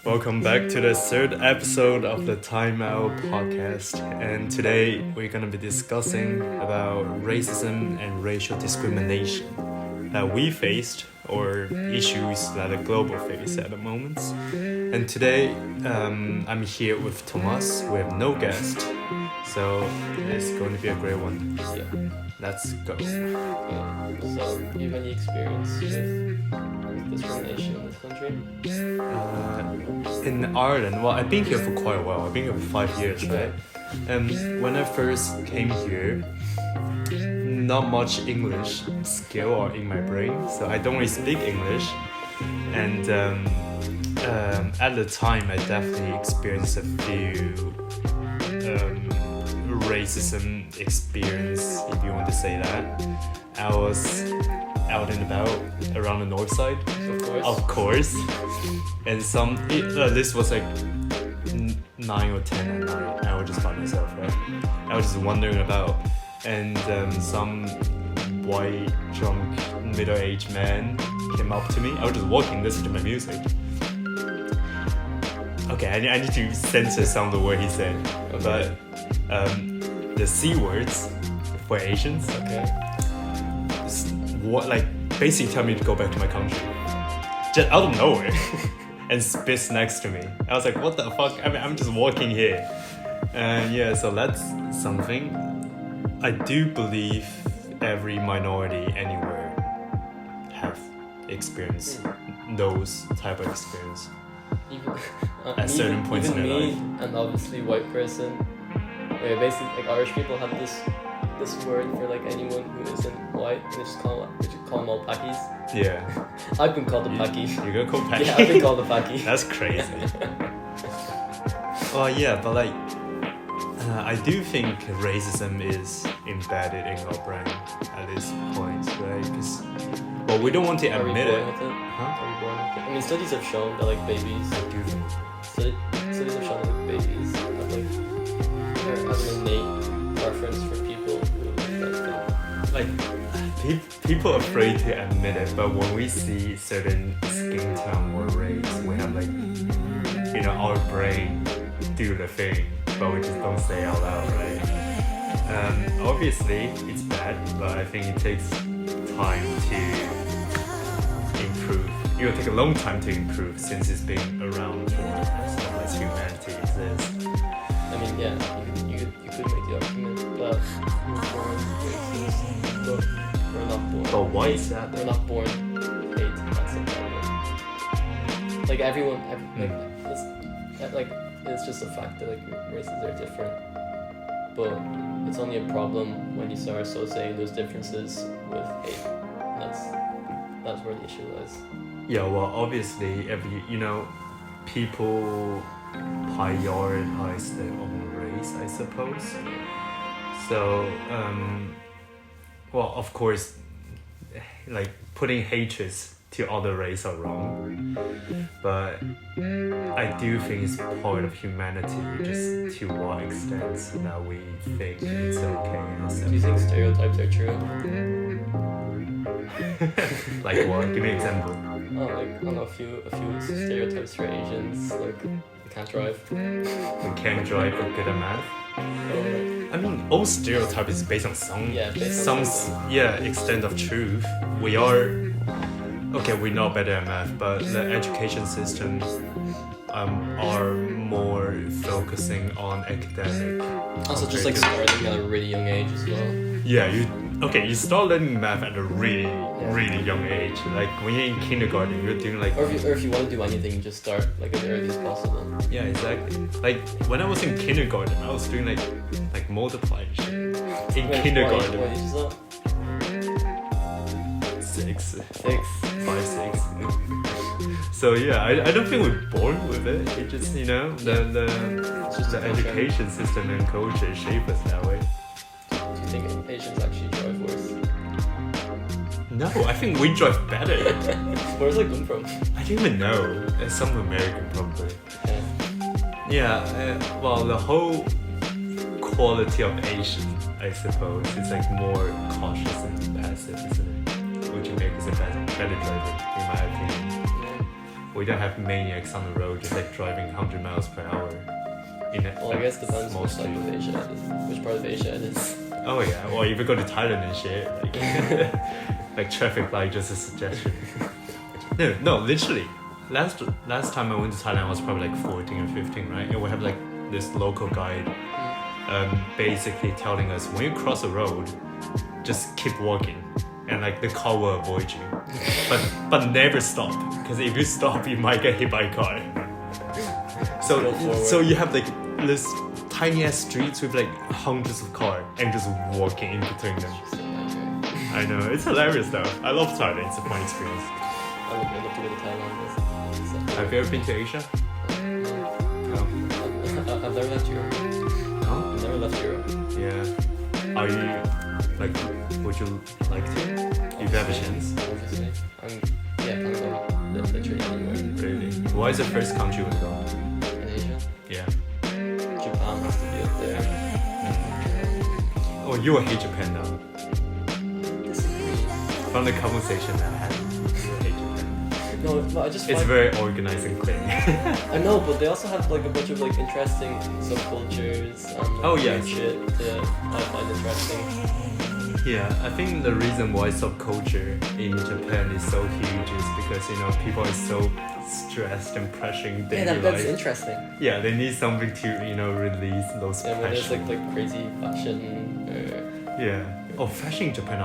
Welcome back to the third episode of the TimeOut podcast, and today we're gonna be discussing about racism and racial discrimination that we faced or issues that the global face at the moment. And today I'm here with Thomas. We have no guest, so it's going to be a great one. Yeah. Let's go. Okay. So, do you have any experience with discrimination in this country? In Ireland, well, I've been here for quite a while. I've been here for 5 years, right? And when I first came here, not much English skill or in my brain, so I don't really speak English. And at the time, I definitely experienced a few racism experience, if you want to say that. I was out and about around the north side, of course, and this was like 9 or 10 at night. I was just by myself, right? I was just wandering about, and some white, drunk, middle-aged man came up to me. I was just walking, listening to my music. Okay, I need to censor some of the words he said, but the C words for Asians, basically tell me to go back to my country, just out of nowhere, and spits next to me. I was like, what the fuck? I mean, I'm just walking here, and yeah, so that's something. I do believe every minority anywhere have experienced those type of experience. Even, at certain points in their me, life. and obviously white person. Basically, like Irish people have this word for like anyone who isn't white, and they just call them all packies. Yeah. I've been called a packy. You got called packy? Yeah, I've been called a packy. That's crazy. Well, yeah, but like, I do think racism is embedded in our brain at this point, right? Because, well, we don't want to admit it. Huh? Are we born with it? I mean, studies have shown that like babies. I do think. Studies have shown that like babies have an innate preference for people who people are afraid to admit it, but when we see certain skin tone or race, we have our brain do the thing, but we just don't say out loud, right? Obviously it's bad, but I think it takes time to improve. It will take a long time to improve since it's been around for as long as humanity exists. I mean, yeah, you could make the argument that we're born racist, but we're not born. But why is that? We're not born hate. That's the problem. Like everyone, it's just a fact that like races are different. But it's only a problem when you start associating those differences with hate. And that's where the issue lies. Yeah, well, obviously, people prioritize their own race, I suppose. So, well, of course, like putting hatred to other race are wrong, but I do think it's part of humanity, just to what extent that we think it's okay. Do you think stereotypes are true? Like what? Give me an example. I don't know, a few stereotypes for Asians, like we can't drive. We can't drive, we're good at math. I mean, all stereotype is based on some extent of truth. We're not better at math, but the education system are more focusing on academic. Also, just like starting at a really young age as well. Yeah, you start learning math at a really young age. Like when you're in kindergarten, you're doing like. Or if you want to do anything, you just start like as early as possible. Yeah, exactly. Like when I was in kindergarten, I was doing like multiplying shit in kindergarten. What age is that? 6. 5, 6. So yeah, I don't think we're born with it. It just the education system and culture shape us that way. Do you think Asians actually drive worse? No, I think we drive better. Where does it come from? I don't even know. Some American probably. Yeah. Well, the whole quality of Asian, I suppose, is like more cautious and passive, isn't it? Which makes us a better driver, in my opinion. we don't have maniacs on the road just like driving 100 miles per hour. Well, I guess depends small which side street. of Asia it is, which part of Asia it is. Oh yeah, well if you go to Thailand and shit, like, like traffic light, just a suggestion. No, literally. Last time I went to Thailand, I was probably like 14 or 15, right? And we have like this local guide, basically telling us when you cross a road, just keep walking, and like the car will avoid you, but never stop, because if you stop, you might get hit by a car. So you have like this tiny ass streets with like hundreds of cars and just walking in between them. I know, it's hilarious though. I love Thailand. It's a fun experience. I would love to go to Thailand. Have you ever been to Asia? No. I've never left Europe. No? I've never left Europe. Yeah. Are you like? Would you like to? If you have a chance. Obviously. Planning on literally anywhere. Really? What is the first country you would go? In Asia? Yeah. Japan has to be up there. Oh, you will hate Japan now. Disagree. From the conversation that I had, you will hate Japan. No, but I just It's find... very organized and clean. I know, but they also have like a bunch of like interesting subcultures and like, weird shit that I find interesting. Yeah, I think the reason why subculture in Japan is so huge is because, you know, people are so stressed and pressuring daily Yeah, that's life. interesting. Yeah, they need something to, you know, release those Yeah, when there's passion. like crazy fashion. Yeah. Oh, fashion in Japan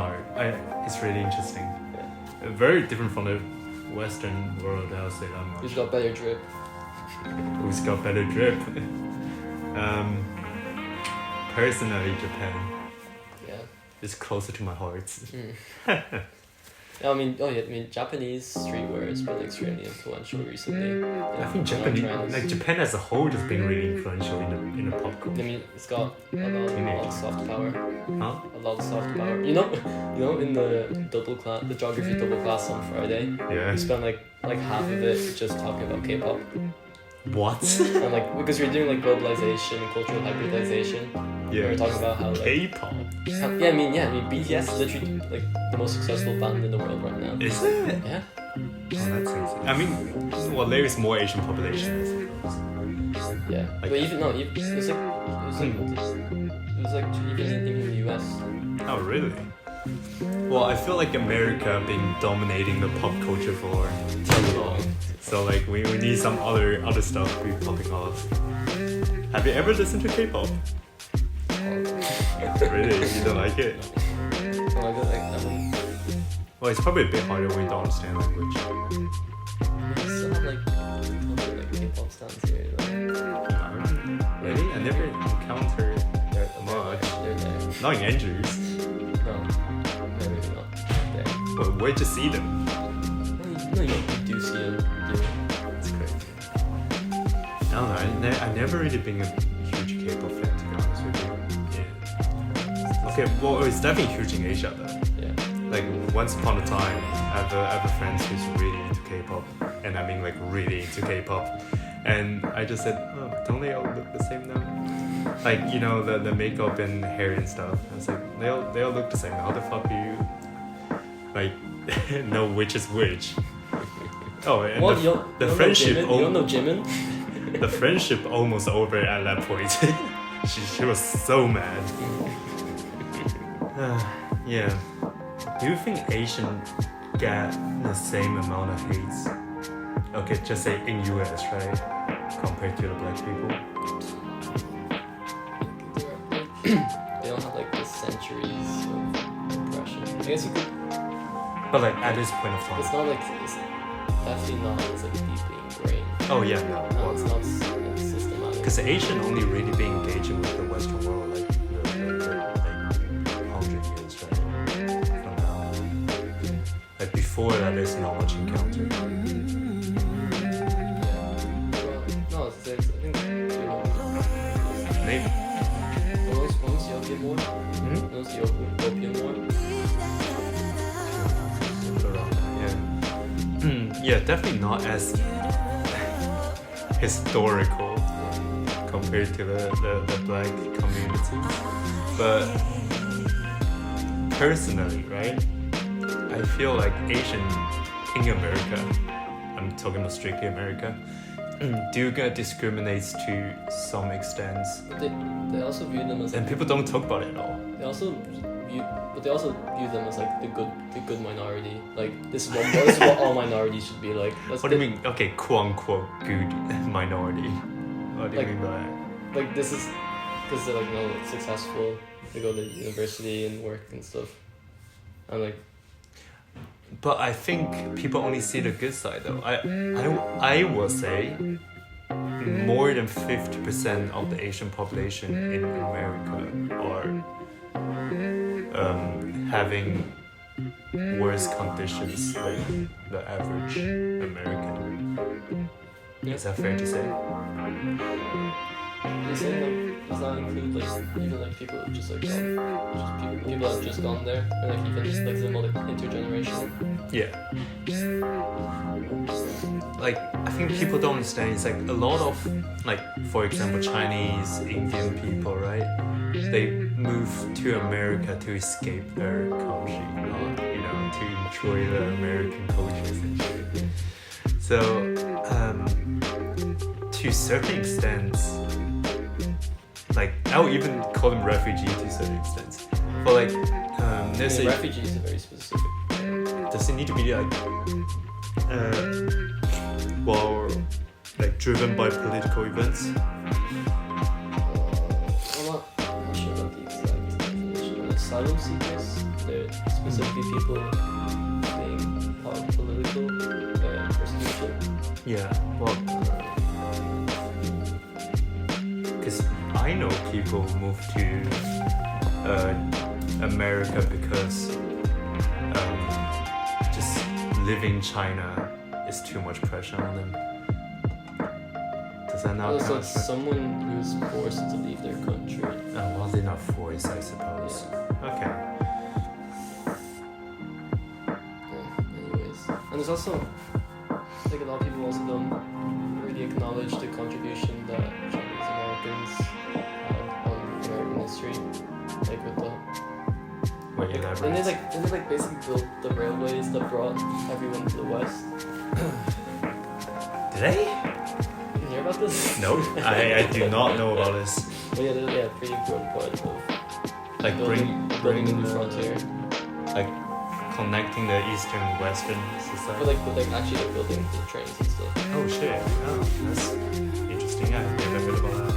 it's really interesting. Yeah. Very different from the Western world, I'll say that much. Who's got better drip? Who's got better drip? Personally, Japan Yeah. is closer to my heart. Yeah, I mean, Japanese streetwear has been extremely influential recently. I think Japan as a whole has been really influential in the pop I culture. mean, it's got a lot of soft power. Huh? A lot of soft power. You know, in the geography double class on Friday, Yeah. we spent like half of it just talking about K-pop, What? and like because we're doing like globalization and cultural hybridization. Yeah. We were talking about how like K-pop. I mean BTS is literally like the most successful band in the world right now. Is it? Yeah. Oh, that's insane. I mean, well, there is more Asian population, I suppose. Yeah. Like- But even in the US. Oh, really? Well, I feel like America been dominating the pop culture for too long. So like we need some other stuff to be popping off. Have you ever listened to K-pop? Really? You don't like it? Oh, I got like that one. Well, it's probably a bit harder when you don't understand language. We still have like tons of like K-pop stands here. Like, Really? I never encountered they're much. They're there. Not in Andrews. No, maybe not. There. Well, where'd you see them? No, you do see them. You do. That's crazy. I don't know. I never really been a huge K-pop fan, to be honest with you. Yeah. Okay, well, it's definitely huge in Asia though. Yeah. Like once upon a time, I have a friend who's really into K-pop, and I mean like really into K-pop, and I just said, oh, don't they all look the same now? Like, you know, the makeup and hair and stuff. I was like, they all look the same. How the fuck do you like know which is which? Oh, and Well, the friendship. You don't know Jimin? The friendship almost over at that point. she was so mad. Yeah. Do you think Asian get the same amount of hates? Okay, just say in US, right? Compared to the black people. They don't have like the centuries of oppression. I guess you could. But like at this point of time. It's not like it's definitely not as like deeply ingrained. Oh yeah, no. No, it's not systematic. Because Asian only really been engaging with the Western world like like 100 years, right? From now. Like before that, there's not much encounter. No, it's I think Maybe. once the opium war, once the opium war. Around that, yeah. Yeah, definitely not as historical compared to the black community. But personally, right, I feel like Asian in America, I I'm talking about strictly America, do get discriminates to some extent. But they also view them as and people don't talk about it at all. they also view them as like the good minority. Like this is what all minorities should be like. What do you mean? Okay, quote unquote good minority. What do you mean by that? Like this is because they're like successful. They go to university and work and stuff. And like. But I think people only see the good side though. I will say more than 50% of the Asian population in America are having worse conditions than the average American. Is that fair to say? You say like does that include like even like people who just like people that have just gone there, or like even just like the more like intergenerational? Yeah. Like I think people don't understand. It's like a lot of like, for example, Chinese, Indian people, right? They move to America to escape their country, not to enjoy the American cultures and shit. So to a certain extent. Like I would even call them refugee to a certain extent, but like there's a refugee is very specific. Does it need to be like like driven by political events? I'm not sure about the exact definition. Asylum seekers, they're specifically people being part of political persecution. Yeah, well, because I know people who move to America because just living in China is too much pressure on them. Does that not so it's someone who's forced to leave their country. Well, they're not forced, I suppose. Yeah. Okay. Anyways. And there's also, like a lot of people also don't really acknowledge the contribution that Chinese Americans had on American history. Like with the... Wait, elaborate. And they basically built the railways that brought everyone to the West. Did they? You hear about this? No, I do not know about this. But yeah, they're a pretty important part of Like building a new frontier. Like connecting the eastern and western society. But like actually like building the trains and stuff. Oh shit! Oh, that's interesting. I've never heard about that.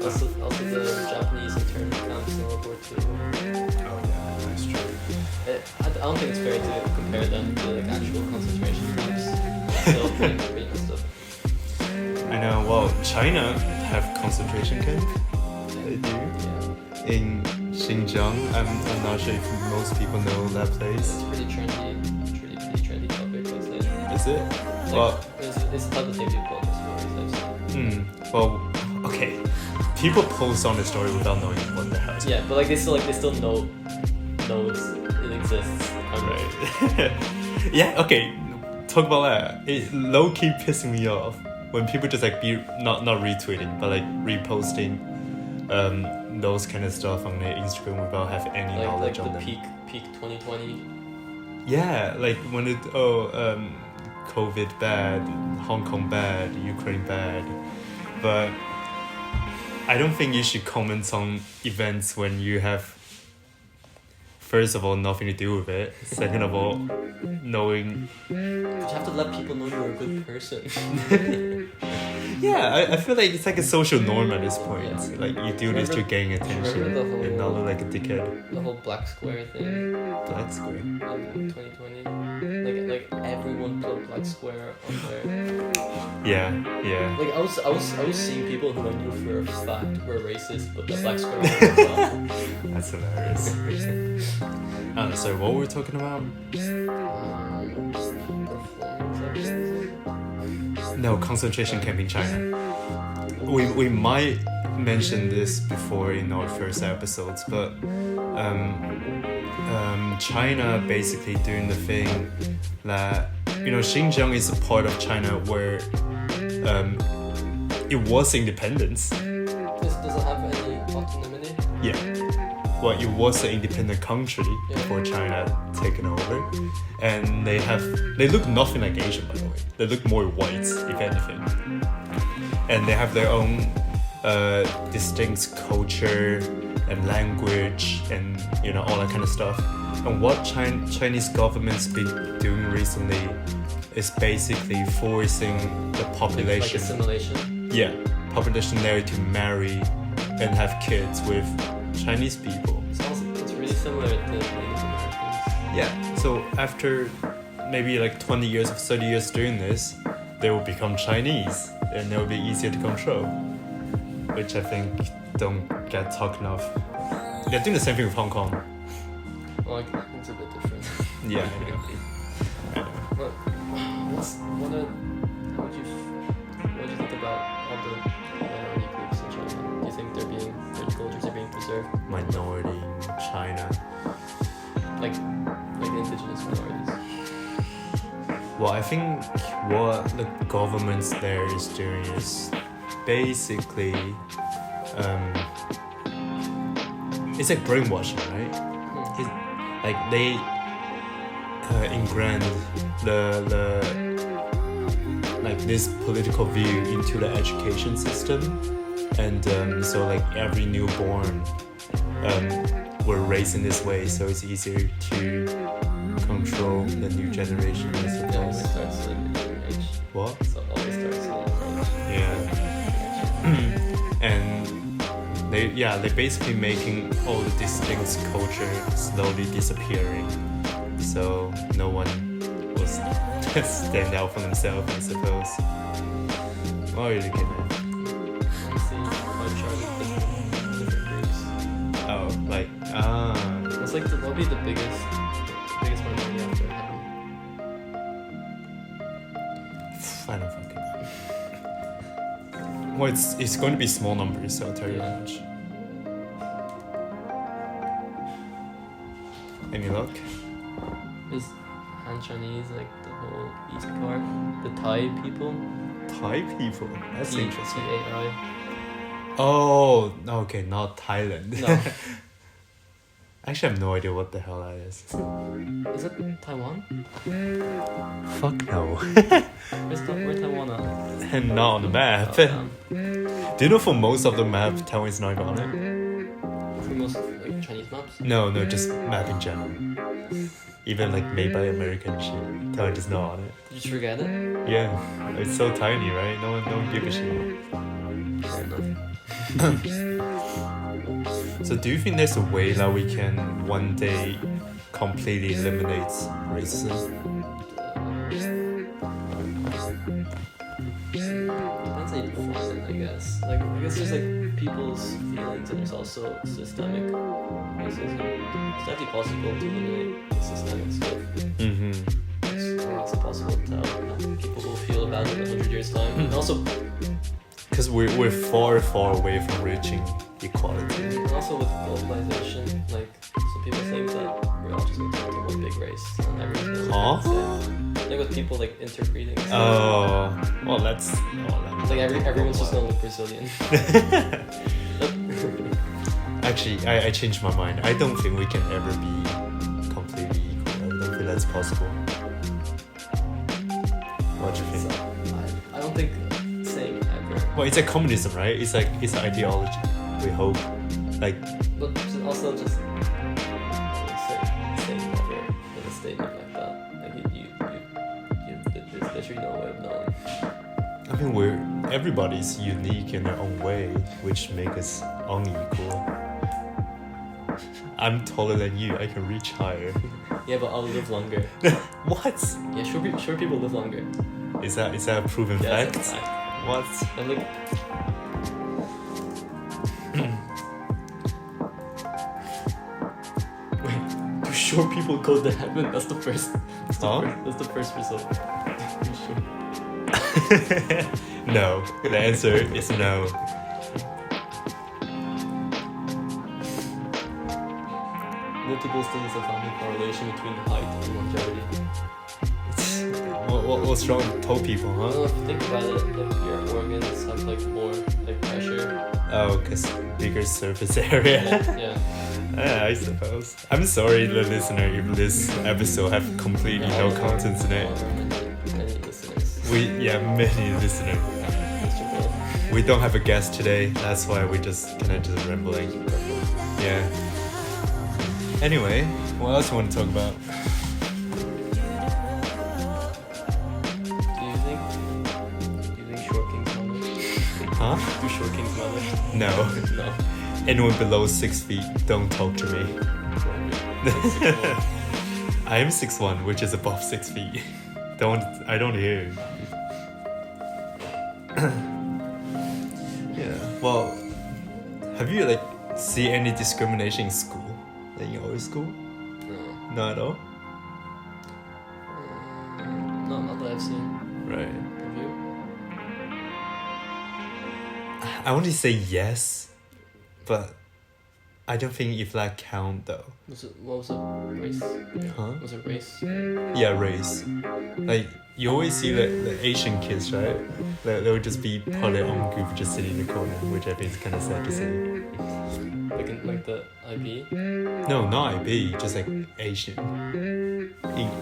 Also the Japanese internment camps in World War II. Oh yeah, that's true. I don't think it's fair to compare them to like actual concentration camps. Still pretty messed up. I know. Well, China have concentration camp. They do. Yeah. In Xinjiang. I'm not sure if most people know that place. It's pretty trendy topic, I'd say. Is it? Like, Well, it's not the thing people post stories, I've seen. Well, okay. People post on the story without knowing what the hell. Yeah, but like they still know it exists. Right. Yeah. Okay. Talk about that. It low key pissing me off when people just like be not retweeting but like reposting those kind of stuff on their Instagram without having any knowledge on the them. peak 2020. Yeah, like when COVID bad, Hong Kong bad, Ukraine bad, but I don't think you should comment on events when you have, first of all, nothing to do with it. Second of all, knowing. But you have to let people know you're a good person. Yeah, I feel like it's like a social norm at this point. Yeah. Like you do this to gain attention and not look like a dickhead. The whole black square thing. Black square. In 2020. Like everyone put black square on there. Yeah. Like I was seeing people who I knew for a fact were racist, but the black square was as well. That's hilarious. So what were we talking about? No, concentration camp in China. We might mention this before in our first episodes, but China basically doing the thing that Xinjiang is a part of China where it was independence. Does it have any autonomy? Yeah. well, it was an independent country before China taken over, and they look nothing like Asian, by the way. They look more white, if anything, and they have their own distinct culture and language, and all that kind of stuff. And what Chinese government's been doing recently is basically forcing the population, like assimilation. Yeah, population there to marry and have kids with Chinese people. It's really similar to Native Americans. Yeah. So after maybe like 20 years or 30 years doing this, they will become Chinese, and they will be easier to control, which I think don't get talked enough. They're doing the same thing with Hong Kong. Well, it's a bit different. Yeah, I know. But what do you think about all the minority groups in China? Do you think their cultures are being preserved? Minority in China. Like indigenous minorities. Well, I think what the government there is doing is basically it's like brainwashing, right? It's like they ingrained the like this political view into the education system, and so like every newborn were raised in this way, so it's easier to control the new generation, I It suppose. always starts at a young age. What? So it always starts at a young age. Yeah. And they basically making all the distinct culture slowly disappearing, so no one will stand out for themselves, I suppose. What are you looking at? I see a chart of different groups. Oh, like It's like that'll be the biggest minority after heaven. I don't fucking know. Well, it's going to be small numbers, so I'll tell you Yeah. that much. Any luck? Is Han Chinese like the whole east part? The Thai people? Thai people. That's interesting. Thai. Oh, okay, not Thailand. No. Actually, I have no idea what the hell that is. Is it Taiwan? Fuck no. Where's Taiwan on? And not on the map. Oh, damn. Do you know for most of the map, Taiwan is not on it? For most like Chinese maps? No, just map in general. Even like made by American shit, Taiwan is not on it. Did you just forget it? Yeah, it's so tiny, right? No one give a shit. Fair enough. So do you think there's a way that we can one day completely eliminate racism? Depends how you define it, I guess. Like, I guess there's like people's feelings, and there's also systemic racism. It's definitely possible to eliminate the systemic stuff. Mm-hmm. It's also possible to tell how people will feel about it in 100 years' time. And also, Because we're far away from reaching equality. and also with globalization, like, so people think that we're all just going to turn into one big race, and everyone's going to say. Like with people like interbreeding. Oh, well, that's Like everyone's just gonna look Brazilian. Actually, I changed my mind. I don't think we can ever be completely equal. I don't think that's possible. What do you think? I don't think saying ever. Well, it's a communism, right? It's like it's an ideology. We hope, like, But also just saying never in a statement like that. Like there's literally no way of knowing. I mean, everybody's unique in their own way, which make us unequal. I'm taller than you. I can reach higher. Yeah, but I'll live longer. What? Yeah, sure people live longer. Is that a proven Yeah, fact? that's a fact. What? I'm like. Wait, do short people go to heaven? That's the first. That's the first result. Do short- No. The answer is no. Multiple studies have found a correlation between height and longevity. What's wrong with tall people, I don't huh? know if you think about it, like your organs have like more like pressure. Oh, because bigger surface area. Yeah. Yeah, I suppose. I'm sorry, the listener, if this episode have completely no content in it. Many listeners. Many listeners. Miserable. We don't have a guest today, that's why we just kind of just rambling. Yeah. Anyway, what else you want to talk about? Do you think short kings matter? Huh? Do short kings matter? No. No. Anyone below 6 feet, don't talk to me. I am 6'1", which is above 6 feet. I don't hear you. Yeah. Well, have you like see any discrimination in school? Like in your school? No. Not at all? No, not that I've seen. Right. Have you? I want to say yes, but I don't think if that count though. What was it? Race? Huh? Was it race? Yeah, race. Like you always see the Asian kids, right? They would just be part of their own group, just sitting in the corner, which I think is kind of sad to see. Like the IB? No, not IB, just like Asian. In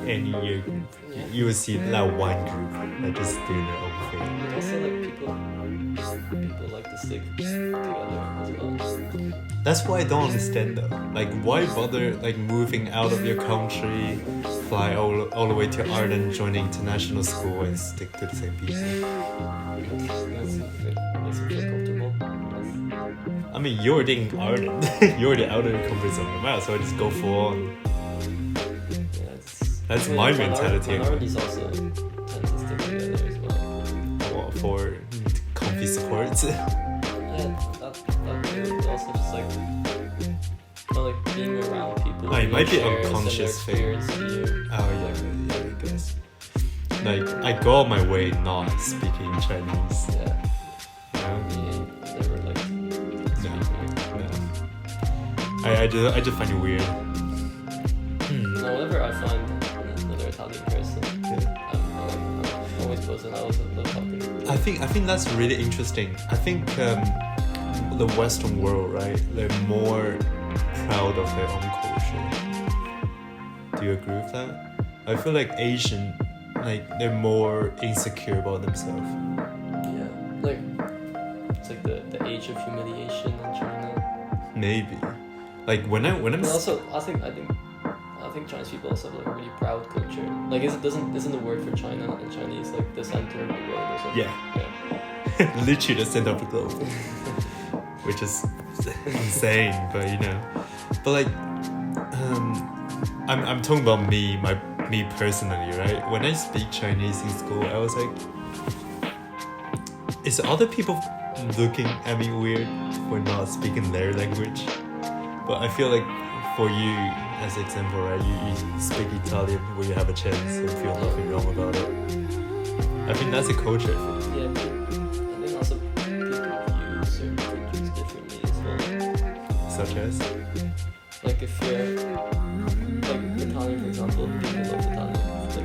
any year group, Yeah. you will see that one group that just doing their own thing. And also like people like to stick together as well. That's why I don't understand though. Like, why bother like moving out of your country, fly all the way to Ireland, joining international school, and stick to the same people? Makes me feel comfortable. I mean, you're already in Ireland. You're already out of your comfort zone. You might as well just go for on. That's my mentality. Minorities also tend to stick together as well. What, for comfy support? Yeah, that too. Also just like being around people. Oh, it who might be share unconscious similar thing. experience to you. Oh yeah, I guess. Like I go out my way not speaking Chinese. Yeah. You know? Yeah, never like speaking. No. I just find it weird. No, whenever I find another Italian person, I'm always posting. I also love talking. I think that's really interesting. I think the Western world, right? They're more proud of their own culture. Do you agree with that? I feel like Asian, like they're more insecure about themselves. Yeah, like it's like the age of humiliation in China. Maybe, like when I'm. And also, I think Chinese people also have like a really proud culture. Like, isn't the word for China in Chinese like the center of the world or something? Yeah. Literally the center of the globe, which is insane. But you know, but like, I'm talking about me personally, right? When I speak Chinese in school, I was like, is other people looking at me weird for not speaking their language? But I feel like for you, as example, right, you speak Italian where you have a chance and feel nothing wrong about it. I think that's a culture thing. Yeah, but I think also people view certain countries differently as well. Such as? Like if you're like Italian, for example, people love Italian.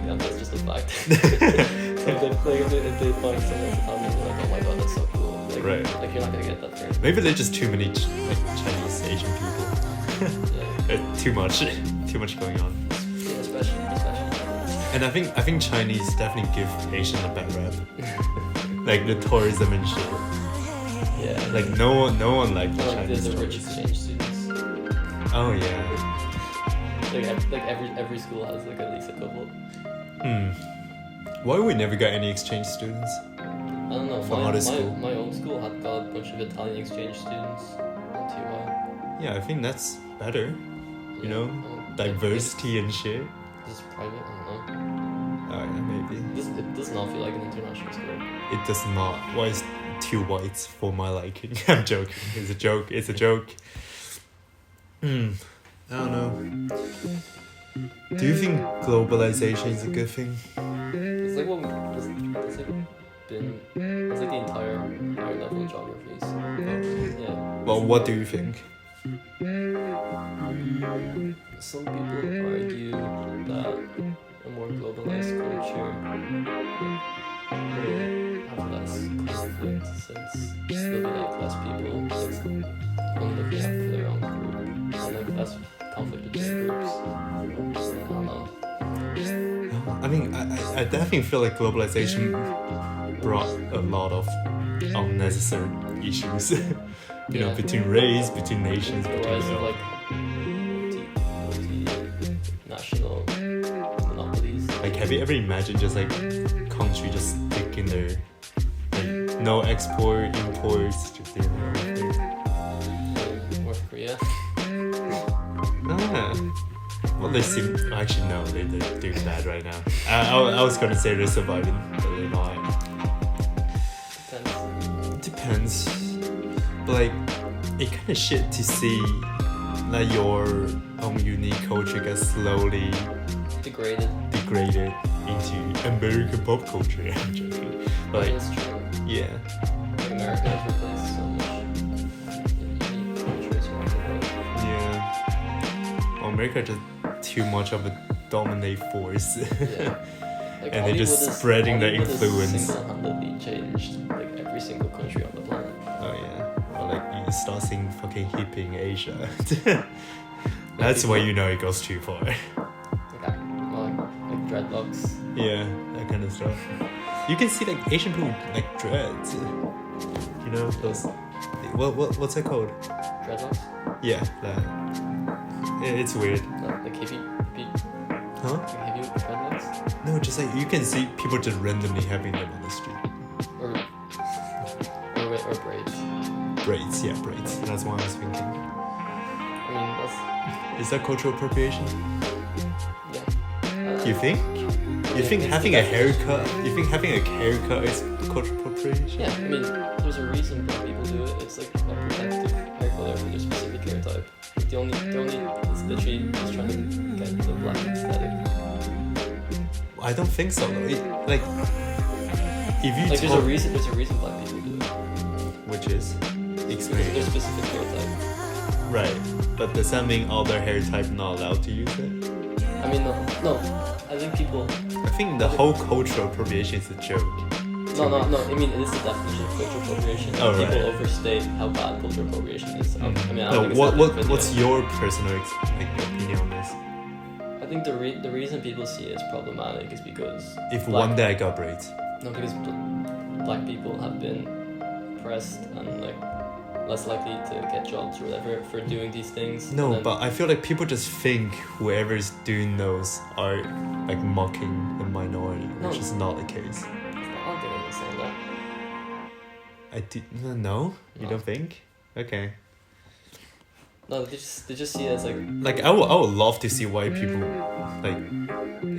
Like that's just a fact. If they find someone Italian, they're like, oh my god, that's so cool. Like, Right. Like you're not gonna get that for. Maybe there's just too many Chinese Asian people. Yeah. Too much going on. Yeah, especially. And I think Chinese definitely give Asian a bad rap. Like the tourism and shit. Yeah. Like no one likes the Like Chinese the rich tourists. exchange students. Oh yeah. Like every school has like at least a couple. Why we never got any exchange students? I don't know. From other school. My own school had got a bunch of Italian exchange students. Not too high. Yeah, I think that's better. You know, diversity and shit. This is private. I don't know. Oh yeah, maybe. It does not feel like an international school. It does not. Why is too white for my liking? I'm joking. It's a joke. It's a joke. I don't know. Do you think globalization is a good thing? It's like it's like the entire higher level of geographies. Yeah. Well, what do you think? Some people argue that a more globalized culture will have less conflict since there'll be like less people like only looking out for their own group and like less conflict between groups. So, I don't know. I mean, I definitely feel like globalization brought a lot of unnecessary issues. You know, Yeah. between race, between nations, The between rise of like multinational monopolies. like, have you ever imagined just like country just sticking their like no export, imports, just doing their own thing? North Korea. Ah. Well, they seem actually no, they're doing bad right now. I was gonna say they're surviving, but they're not. Depends. But like, it kind of shit to see that your own unique culture gets slowly Degraded. degraded into American pop culture. I'm joking. But like, That's true. yeah. Like America has replaced so much unique cultures around the world. Yeah. Well, America just too much of a dominant force. Yeah. Like And they're just Hollywood is- spreading their Hollywood has influence. single-handedly changed like every single country on the planet. Oh yeah. Or like you start seeing fucking hippie in Asia. That's where you know it goes too far. Like dreadlocks. Yeah, that kind of stuff. You can see like Asian people with, like dreads. You know those. What's that called? Dreadlocks? Yeah, that. It's weird. Like hippie, Huh? like hippie with dreadlocks? No, just like you can see people just randomly having them on the street. Or braids. Braids, yeah, braids. That's what I was thinking. I mean, that's Is that cultural appropriation? yeah. You think? You think it's having the a haircut? You think having a haircut is cultural appropriation? Yeah, I mean, there's a reason black people do it. It's like a protective hair color for their specific hair type. Like the only, it's literally just trying to get the black aesthetic. I don't think so though. Like, if you Like there's talk, a reason black people do it. which is Because of explain, their specific hair type. right? But does that mean all their hair type not allowed to use it? I mean, no. I think people. I think the whole cultural appropriation is a joke. No. I mean, it is the definition of cultural appropriation. Oh, People right. overstate how bad cultural appropriation is. I mean, I No, don't think it's that big of a what's deal. your personal opinion on this? I think the reason people see it as problematic is because If black- one day I got braids, No, because black people have been oppressed and like less likely to get jobs or whatever for doing these things. no, And then- but I feel like people just think whoever's doing those are like mocking the minority, which No. is not the case. I don't think I'm saying that. I did no, you No. don't think? Okay. No, they just see it as like Like I would love to see white people like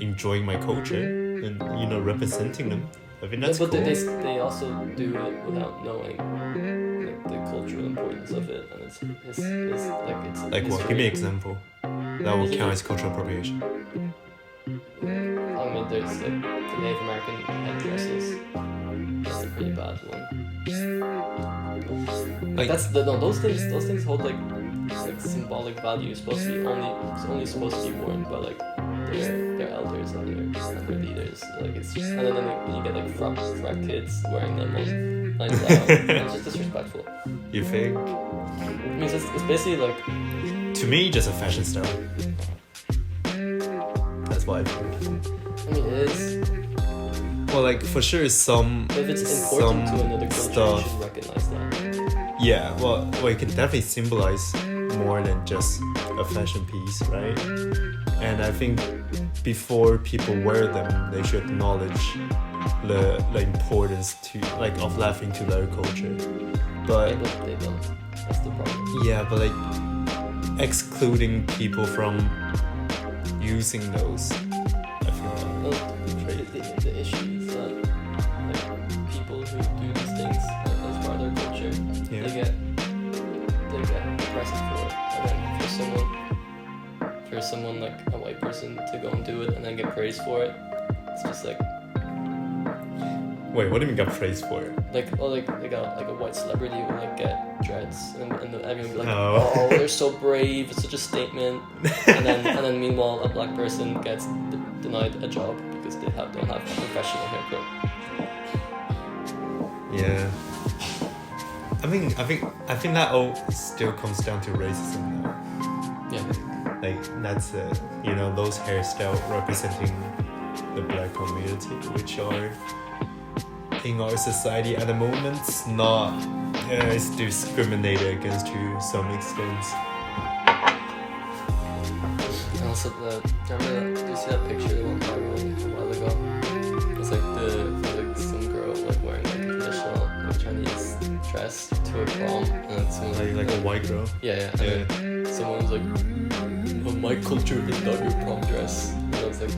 enjoying my culture and representing them. I think that's but cool. they also do it without knowing like the cultural importance of it, and it's like it's Like what? Give me an example. That will count as cultural appropriation. I mean, there's like the Native American headdresses. That's a pretty bad one. Like That's those things hold like symbolic value. It's only supposed to be worn by like their elders and their leaders. Like it's and then you get like frat kids wearing them on nights out. It's just disrespectful. you think? I mean, it's basically like To me, just a fashion style. That's what I think. I mean it is. Well, like for sure, some But if it's important to another culture, stuff. you should recognize that. Yeah, well, it can definitely symbolize more than just a fashion piece, right? And I think before people wear them, they should acknowledge the importance of laughing to their culture. But They don't. That's the problem. yeah, but like excluding people from using those, I feel No, like the issue is that like people who do these things as part of their culture, Yeah. they get oppressed for it, and then for someone like a white person to go and do it and then get praised for it, it's just like Wait, what do you mean got praised for it? like a white celebrity will like get dreads and then everyone will be like, Oh. oh, they're so brave, it's such a statement, and then meanwhile a black person gets denied a job because they don't have a professional haircut. Yeah. think that all still comes down to racism though. Yeah. Like that's those hairstyles representing the black community, which are in our society at the moment not is discriminated against to some extent. And also remember did you see that picture that went viral a while ago? It's like some girl like wearing like a traditional like Chinese dress to a prom, and then someone Like a white girl. yeah. And then someone was like, oh, my culture is not your prom dress. And I was like,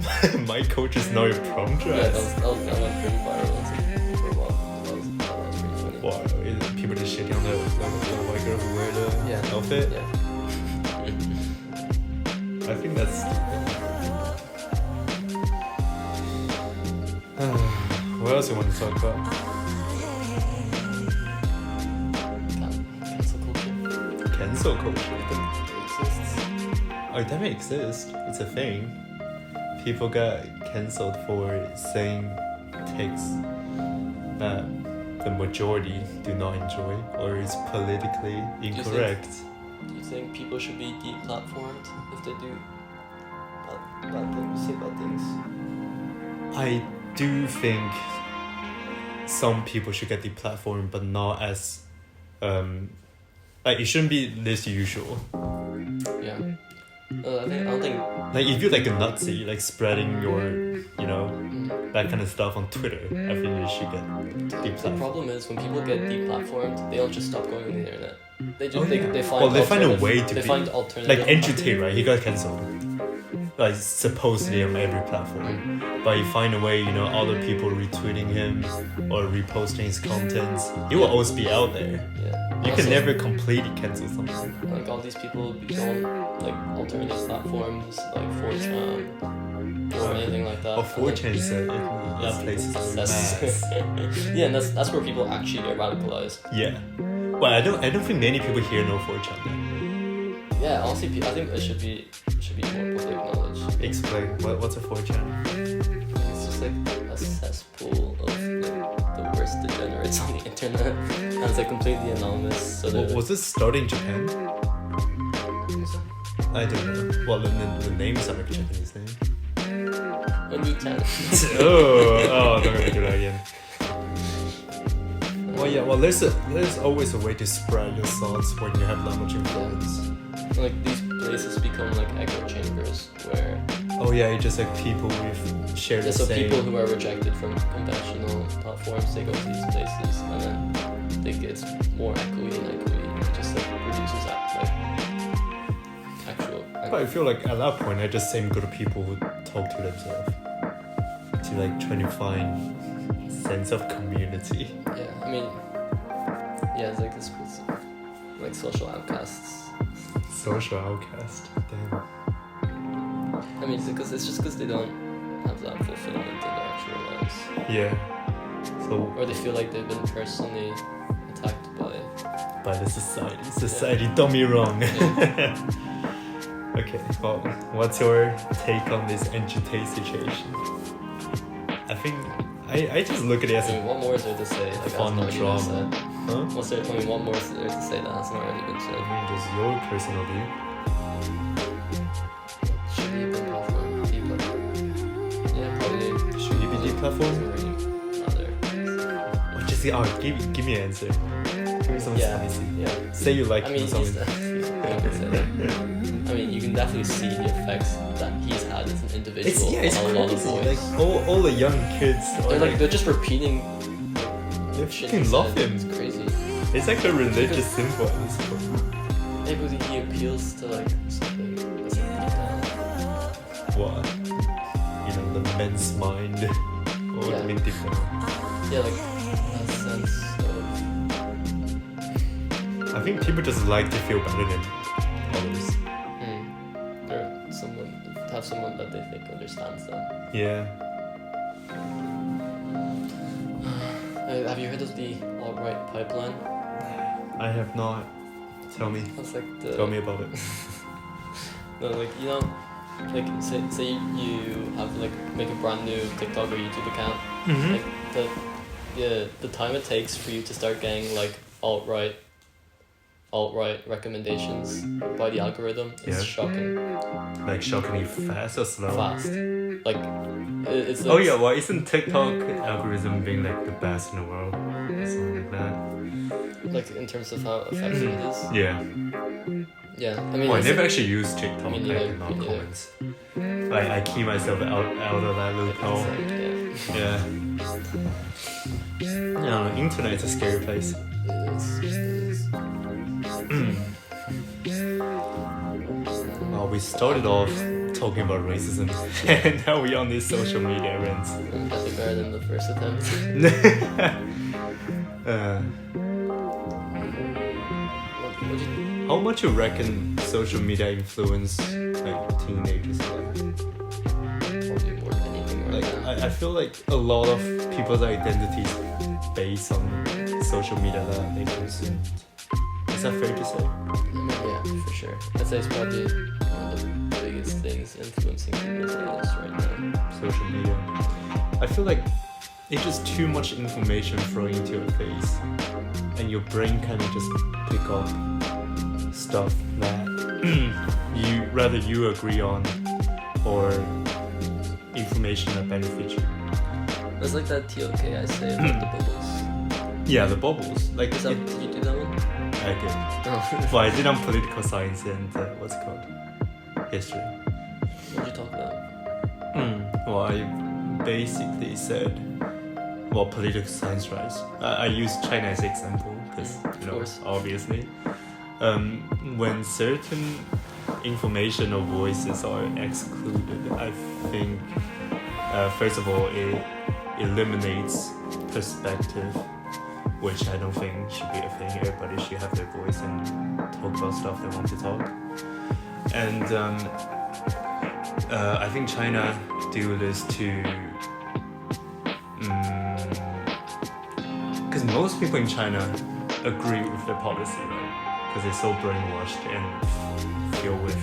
My coach is not your prom yeah, dress. that went pretty viral. I was like, oh, wow, that was pretty funny. Wow, is people just shitting on the white girl who wear the outfit? Yeah. I think that's. What else you want to talk about? Cancel culture. Cancel culture. It exists. Oh, that may exist. It's a thing. People got cancelled for saying texts that the majority do not enjoy or is politically incorrect. Do you think people should be deplatformed if they do bad things, say bad things? I do think some people should get deplatformed, but not as like it shouldn't be this usual. Yeah. I don't think. Like if you're like a Nazi, like spreading your that kind of stuff on Twitter, I think you should get The deplatformed. problem is when people get deplatformed, they don't just stop going on the internet. They just Oh, yeah. they find. Well, they find a alternative- way to They be- find alternative. Like Andrew Tate, right? He got cancelled. Like supposedly on every platform, but you find a way, other people retweeting him or reposting his content. He will always be out there. Yeah. You Also, can never completely cancel someone. Like all these people go on like alternative platforms like 4chan or anything like that. Or 4chan is this place is that's mass. yeah, and that's where people actually get radicalized. Yeah. Well, I don't think many people here know 4chan. Then. Yeah, honestly, I think it should be more public knowledge. Explain what's a 4chan? It's just like a cesspool of like, the worst degenerates on the internet, and it's like completely anonymous. So Was this started in Japan? I don't know. Well, the name sounds like a Japanese name. Oni-chan. oh, don't gonna do that again. Well, yeah. Well, there's always a way to spread your thoughts when you have that much influence. Like these places become like echo chambers where Oh yeah, it's just like people with share the so same. people who are rejected from conventional platforms, they go to these places and then they get more echoey and echoey, and it just like produces actual. But I feel like at that point, I just same good people who talk to themselves to like trying to find a sense of community. Yeah, I mean, yeah, it's like this, like social outcasts. Social outcast. Damn. I mean, it's just because they don't have that fulfillment in their actual lives, Yeah. So or they feel like they've been personally attacked by by the society. Society, don't be wrong. Okay. Well, what's your take on this Andrew Tate situation? I think I just look at it as I mean, what more is there to say? Like, fun that's not drama. already been said. Huh? What more is there to say that hasn't already been I said? mean, just your personal view. Should he have been platformed? Yeah, probably. Should he be deplatformed? Doesn't really matter. Or just give me an answer. Give me something spicy. Yeah. Say you like I mean, something. I mean, you can definitely see the effects that he's had as an individual It's on a lot of crazy. boys. Like all the young kids are They're just repeating they shit fucking he love said. him. It's crazy. It's like a religious symbol at this point. Maybe he appeals to like something that's like deep down. What? The men's mind. What would Yeah. you mean deep down? Yeah, like that sense of I think people just like to feel better than others. or someone to have someone that they think understands them. Yeah. Have you heard of the alt-right pipeline? I have not. Tell me. That's like the Tell me about it. No, like like say you have like make a brand new TikTok or YouTube account. Mm-hmm. Like the time it takes for you to start getting like alt-right recommendations by the algorithm is shocking. Like shockingly fast or slow? Fast. Like it's like, oh yeah, well isn't TikTok algorithm being like the best in the world? Or something like that. like in terms of how effective it is. Yeah. Yeah. I mean I never actually used TikTok. Me neither, in our me neither. comments. I keep myself out of that loophole. Yeah. I don't know, internet is a scary place. It is. Well, we started off talking about racism, and now we're on these social media rants. Definitely better than the first attempt. What do you How much you reckon social media influence like teenagers' life? probably more than anything right Like now? I feel like a lot of people's identities based on social media that they consume. Is that fair to say? I mean, yeah, for sure. I'd say it's probably one of the biggest things influencing people's lives right now. Social media. I feel like it's just too much information thrown into your face, and your brain kind of just pick up stuff that you agree on, or information that benefits you. It's like that TOK I say about the bubbles. Yeah, the bubbles. Like Did you do that one? I did. Oh. Well, I did on political science and what's it called? History. What did you talk about? Well, I basically said, well, political science, right? I used China as example because, of course. obviously, when certain information or voices are excluded, I think, first of all, it eliminates perspective, which I don't think should be a thing. Everybody should have their voice and talk about stuff they want to talk. And I think China do this to, because most people in China agree with the policy, right? Because they're so brainwashed and filled with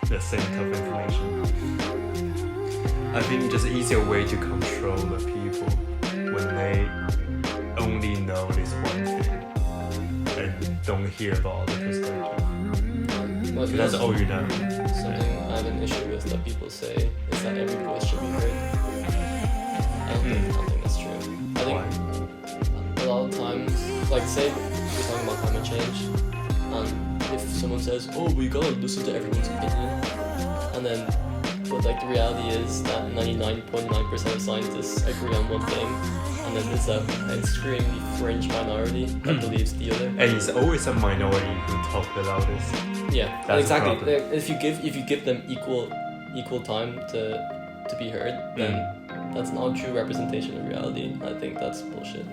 the same type of information. I think just an easier way to control the people when they only know this one thing and don't hear about other perspective. But That's all you know. Something I have an issue with that people say is that every voice should be heard. I don't think that's true. I think a lot of times, like say we're talking about climate change, and if someone says, "Oh, we gotta listen to everyone's opinion," and then, but like the reality is that 99.9% of scientists agree on one thing, and then there's an extremely fringe minority that believes the other. And it's always a minority who talk the loudest. Yeah, That's exactly. the problem. If you give them equal time to be heard, then that's not true representation of reality. I think that's bullshit.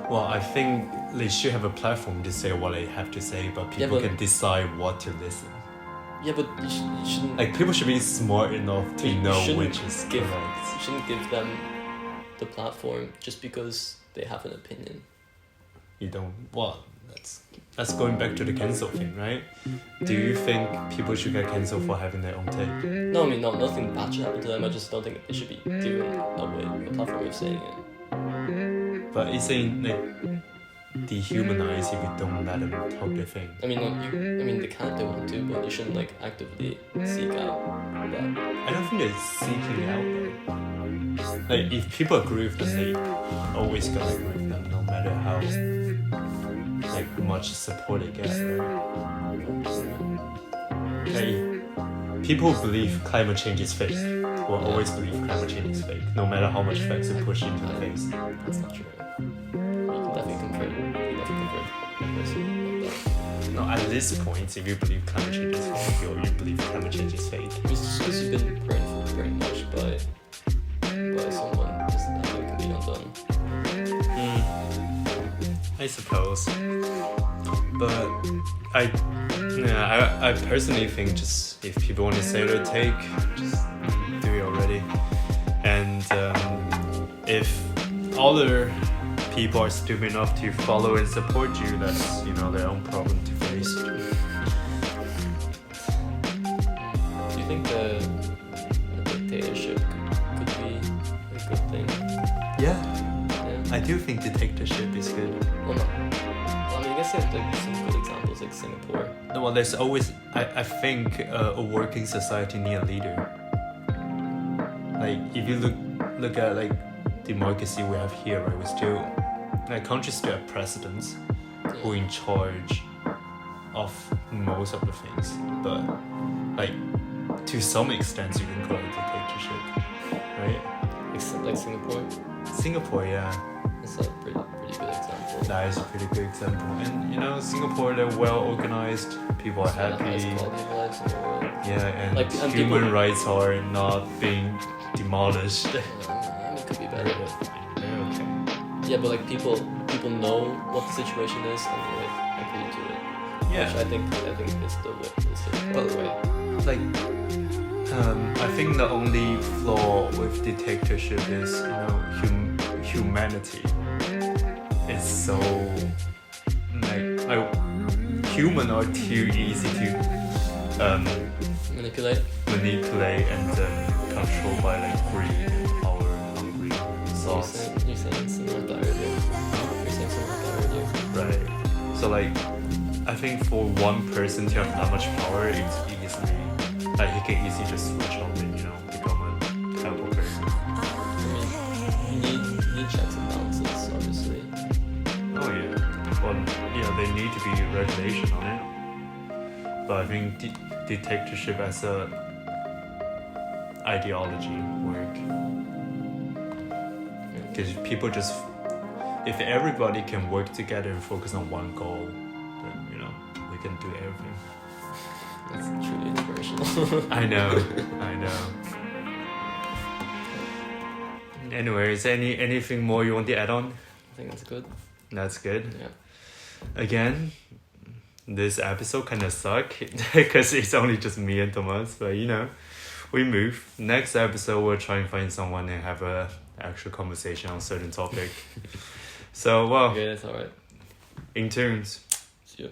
Well, I think they should have a platform to say what they have to say, but people but- can decide what to listen. Yeah, but you shouldn't. Like people should be smart enough to You know shouldn't which is give correct. you shouldn't give them the platform just because they have an opinion. You don't. Well, that's going back to the cancel thing, right? Do you think people should get cancelled for having their own take? No, I mean nothing bad should happen to them. I just don't think they should be given a platform of saying it. But it's saying like dehumanize if you don't let them talk their thing. I mean they can if they want to, but you shouldn't like actively seek out that. I don't think they're seeking out though. Like if people agree with them, they always gonna agree with them, no matter how like much support they get. Right? Like people who believe climate change is fake will always believe climate change is fake, no matter how much facts you push into the face. That's not true. You can definitely convert a person like that. No, at this point, if you believe climate change is fake, or you believe climate change is fake, It's just because you've been brainwashed by someone, just nothing can be undone. I suppose. But I personally think just if people want to say their take, just do it already. And if other people are stupid enough to follow and support you, that's their own problem to face. Do you think a dictatorship could be a good thing? Yeah. I do think dictatorship is good. Well, no. I mean, I guess there's like some good examples like Singapore. No, well, there's always. I think a working society need a leader. Like if you look at like democracy we have here, right? We still like countries still have presidents who are in charge of most of the things, but like to some extent you can call it dictatorship, right? Except like Singapore. Singapore, yeah. It's a pretty good example. That is a pretty good example. And you know, Singapore, they're well organized, people are happy. Highest quality of lives in the world. Yeah, and Like, and human people- rights are not being demolished. I mean, it could be better. They're okay. Yeah, but like people know what the situation is and they like agree to it. Yeah. Which I think is the way. By the way. Like, I think the only flaw with dictatorship is, you know, humanity. It's so like human are too easy to Manipulate. manipulate and control by like greed and power, hungry thoughts. You're saying something like that earlier. You're saying something like that earlier. Right. So like, I think for one person to have that much power, it's easily like he can easily just switch on and you know become a terrible person. I mean, you need checks and balances, obviously. Oh yeah. Well, yeah, there need to be regulation on it. But I think dictatorship as a ideology work. Because people just, if everybody can work together and focus on one goal, then you know we can do everything. That's truly inspirational. I know. Anyway, is there anything more you want to add on? I think that's good. That's good. Yeah. Again, this episode kind of suck because it's only just me and Thomas, but you know, we move. Next episode, we'll try and find someone and have a actual conversation on a certain topic. So, well, Okay, that's alright. in tunes. See you.